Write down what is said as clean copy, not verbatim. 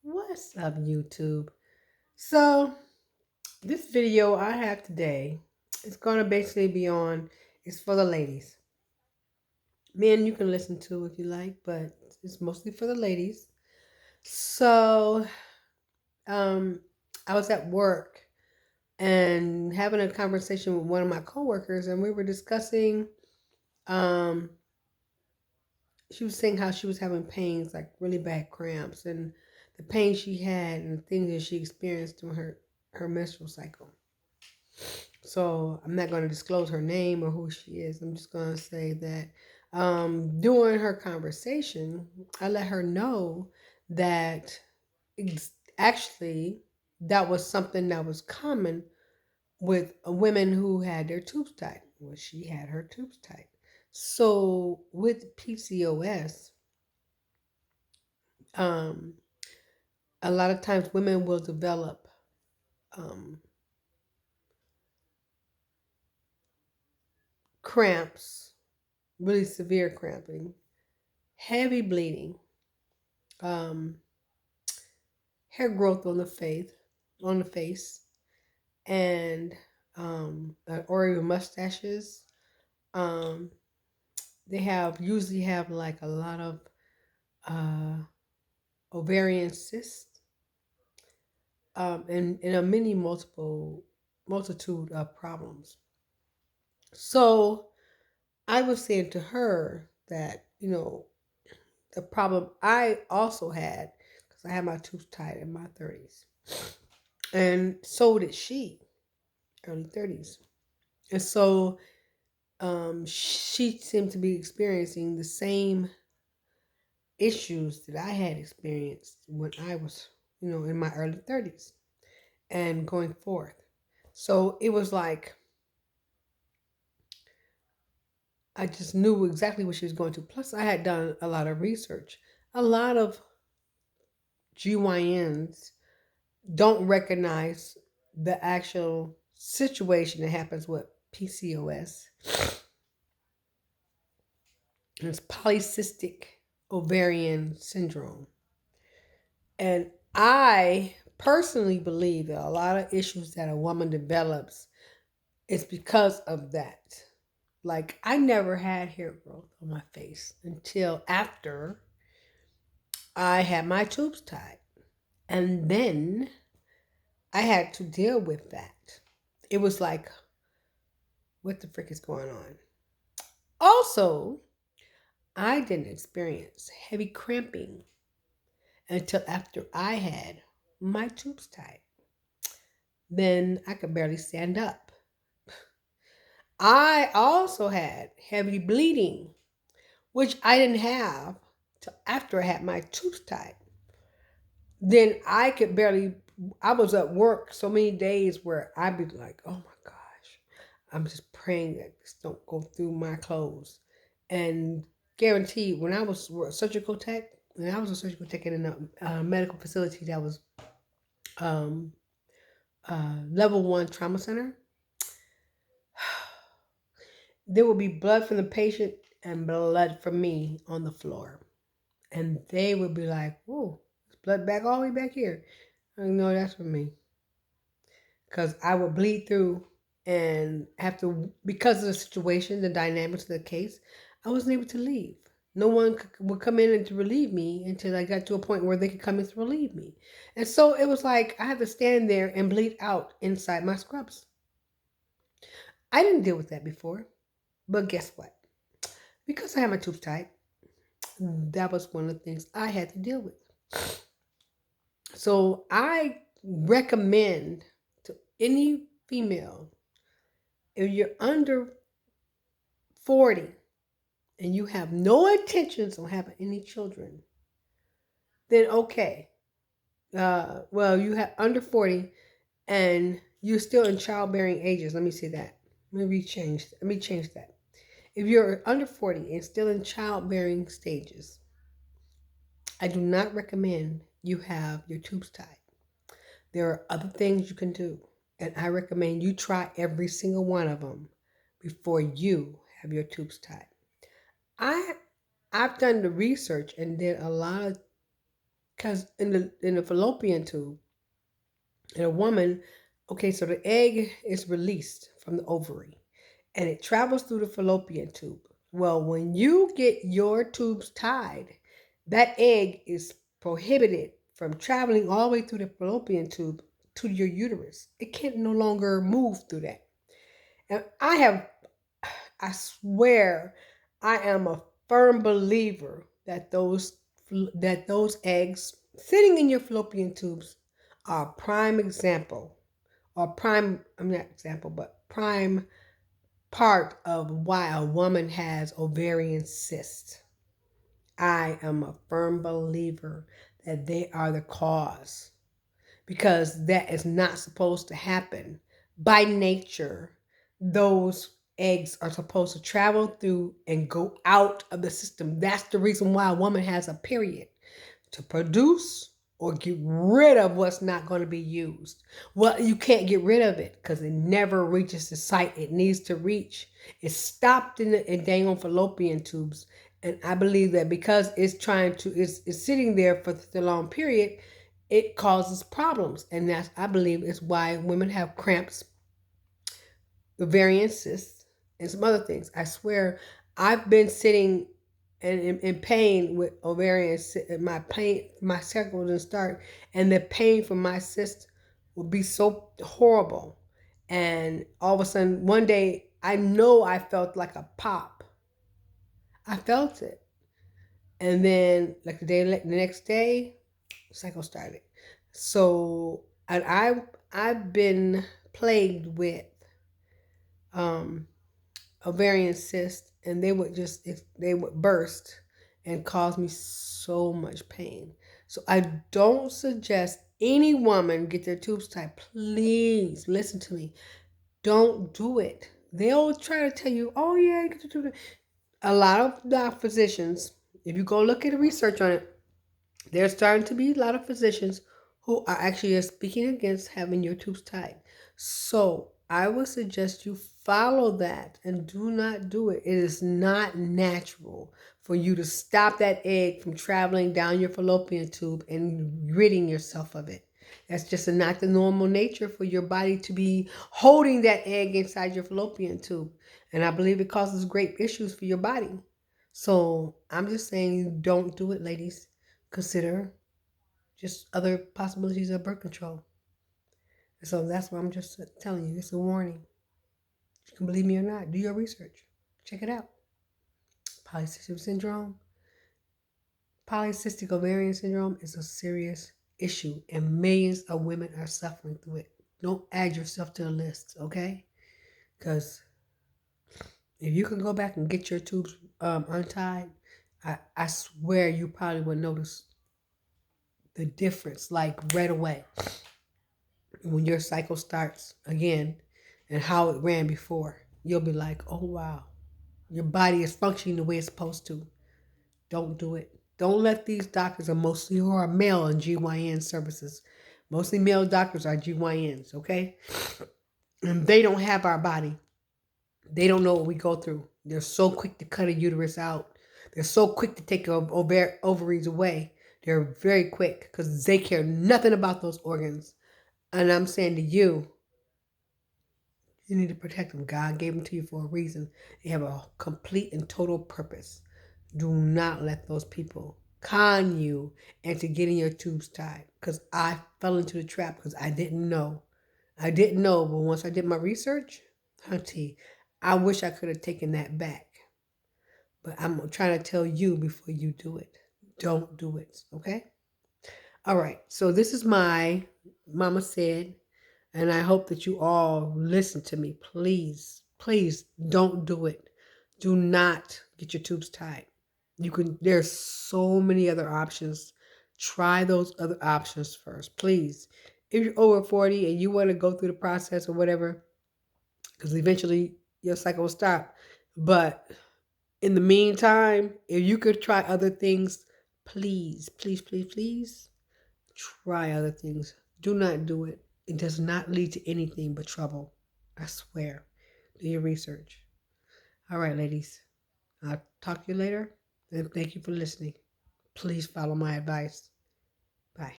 What's up, YouTube? So, this video I have today is going to basically be on, it's for the ladies. Men, you can listen to if you like, but it's mostly for the ladies. So, um, I was at work and having a conversation with one of my coworkers, and we were discussing, um, she was saying how she was having pains, like really bad cramps, and the pain she had and the things that she experienced during her menstrual cycle. So I'm not going to disclose her name or who she is. I'm just going to say that during her conversation, I let her know that actually that was something that was common with women who had their tubes tied. Well, she had her tubes tied. So with PCOS, um, a lot of times women will develop um, cramps, really severe cramping, heavy bleeding, um, hair growth on the face, and or even mustaches. Um, they have usually have like a lot of uh, ovarian cysts, and a many multitude of problems. So I was saying to her that the problem I also had because I had my tubes tied in my 30s, and so did she, early 30s. And so she seemed to be experiencing the same issues that I had experienced when I was, in my early 30s and going forth. So it was like I just knew exactly what she was going to. Plus, I had done a lot of research. A lot of GYNs don't recognize the actual situation that happens with PCOS. It's polycystic ovarian syndrome. And I personally believe that a lot of issues that a woman develops is because of that. Like, I never had hair growth on my face until after I had my tubes tied. And then I had to deal with that. It was like, what the frick is going on? Also, I didn't experience heavy cramping until after I had my tubes tied. Then I could barely stand up. I also had heavy bleeding, which I didn't have till after I had my tubes tied. Then I could barely, I was at work so many days where I'd be like, oh my gosh, I'm just praying that this don't go through my clothes. And guaranteed, when I was a surgical tech, when I was a surgical tech in a medical facility that was um, level one trauma center, there would be blood from the patient and blood from me on the floor. And they would be like, "Whoa, there's blood back all the way back here." I know that's from me. Because I would bleed through and have to, because of the situation, the dynamics of the case, I wasn't able to leave. No one would come in and to relieve me until I got to a point where they could come in to relieve me. And so it was like I had to stand there and bleed out inside my scrubs. I didn't deal with that before. But guess what? Because I had my tubes tied, that was one of the things I had to deal with. So I recommend to any female, if you're under 40 and you have no intentions on having any children, then okay. Well, you have under 40 and you're still in childbearing ages. Let me say that. Let me change that. If you're under 40 and still in childbearing stages, I do not recommend you have your tubes tied. There are other things you can do, and I recommend you try every single one of them before you have your tubes tied. I I've done the research and did a lot of Because in the fallopian tube, in a woman, okay, so the egg is released from the ovary and it travels through the fallopian tube. Well, when you get your tubes tied, that egg is prohibited from traveling all the way through the fallopian tube to your uterus. It can no longer move through that. And I swear, I am a firm believer that those eggs sitting in your fallopian tubes are a prime example, or prime, I'm not example, but prime part of why a woman has ovarian cysts. I am a firm believer that they are the cause, because that is not supposed to happen. By nature, those eggs are supposed to travel through and go out of the system. That's the reason why a woman has a period, to produce or get rid of what's not going to be used. Well, you can't get rid of it because it never reaches the site it needs to reach. It's stopped in dang on fallopian tubes. And I believe that because it's sitting there for the long period, it causes problems. And that's, I believe, is why women have cramps, ovarian cysts, and some other things. I swear, I've been sitting and in pain with ovarian cyst. My cycle didn't start, and the pain from my cyst would be so horrible. And all of a sudden, one day, I know I felt like a pop. I felt it, and then like the next day, cycle started. So, and I've been plagued with um ovarian cyst, and they would burst and cause me so much pain. So I don't suggest any woman get their tubes tied. Please listen to me. Don't do it. They'll try to tell you, oh yeah, get your tubes. A lot of physicians, if you go look at the research on it, there's starting to be a lot of physicians who are actually speaking against having your tubes tied. So I would suggest you follow that and do not do it. It is not natural for you to stop that egg from traveling down your fallopian tube and ridding yourself of it. That's just not the normal nature for your body to be holding that egg inside your fallopian tube. And I believe it causes great issues for your body. So I'm just saying, don't do it, ladies. Consider just other possibilities of birth control. So that's what I'm just telling you. It's a warning. You can believe me or not. Do your research. Check it out. Polycystic syndrome. Polycystic ovarian syndrome is a serious issue, and millions of women are suffering through it. Don't add yourself to the list, okay? Because if you can go back and get your tubes untied, I swear you probably would notice the difference like right away when your cycle starts again and how it ran before. You'll be like, oh wow, your body is functioning the way it's supposed to. Don't do it. Don't let these doctors, are mostly who are male in GYN services. Mostly male doctors are GYNs, okay? And they don't have our body. They don't know what we go through. They're so quick to cut a uterus out. They're so quick to take ovaries away. They're very quick because they care nothing about those organs. And I'm saying to you, you need to protect them. God gave them to you for a reason. They have a complete and total purpose. Do not let those people con you into getting your tubes tied. Because I fell into the trap because I didn't know. I didn't know, but once I did my research, hunty, I wish I could have taken that back. But I'm trying to tell you before you do it. Don't do it, okay? All right, so this is my Mama Said, and I hope that you all listen to me. Please, please don't do it. Do not get your tubes tied. There's so many other options. Try those other options first, please. If you're over 40 and you want to go through the process or whatever, because eventually your cycle will stop. But in the meantime, if you could try other things, please, please, please, please try other things. Do not do it. It does not lead to anything but trouble. I swear. Do your research. All right, ladies. I'll talk to you later. And thank you for listening. Please follow my advice.